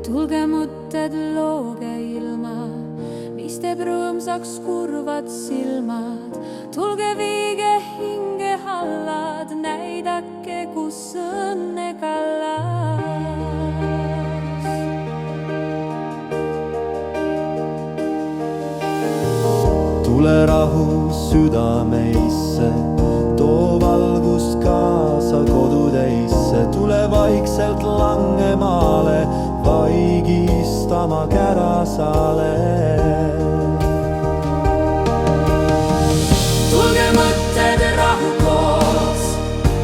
tulge mõtted, looge ilma, mis teeb rõõmsaks kurvad silmad. Tulge viige hingehallad, näidake, kus õnne kallas. Tule rahu südameisse, too valgust kaasa kodudeisse. Tule vaikselt Langemaale, vaigistama Kärasaale. Tulge mõtted rahu koos,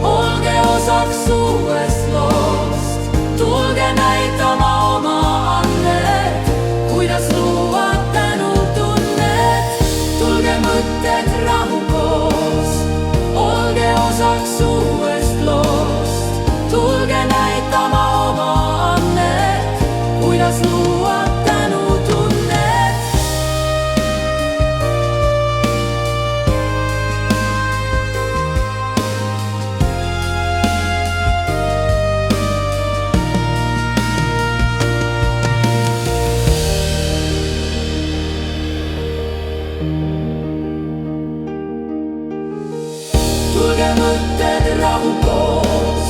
olge osaks uuest loost. Tulge näitama oma annet, kuidas luua tänutunnet. Tulge mõtted rahu koos, olge osaks uuest loost. Tulge näitama oma annet, kuidas luua tänutunnet. Tulge mõtted rahu koos,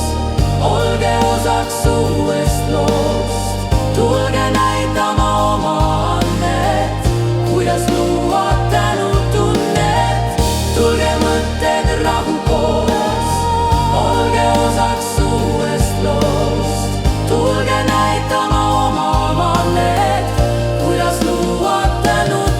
olge osaks uuest loost. Tulge näitama oma annet, kuidas luua tänutunnet. Tulge mõtted rahu koos, olge osaks uuest loost. Tulge näitama oma annet, kuidas luua tänutunnet.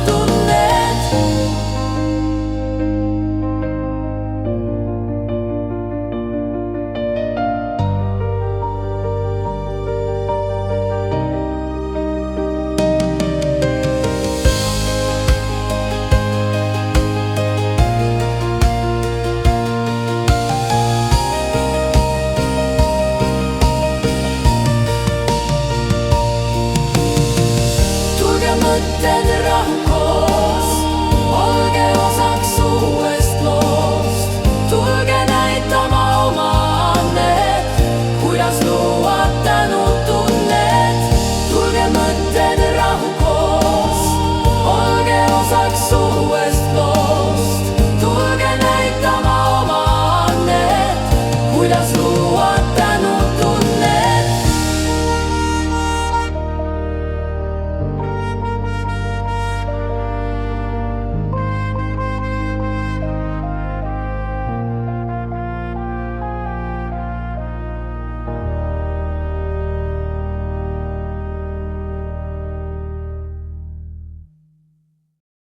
Mõtted rahu koos.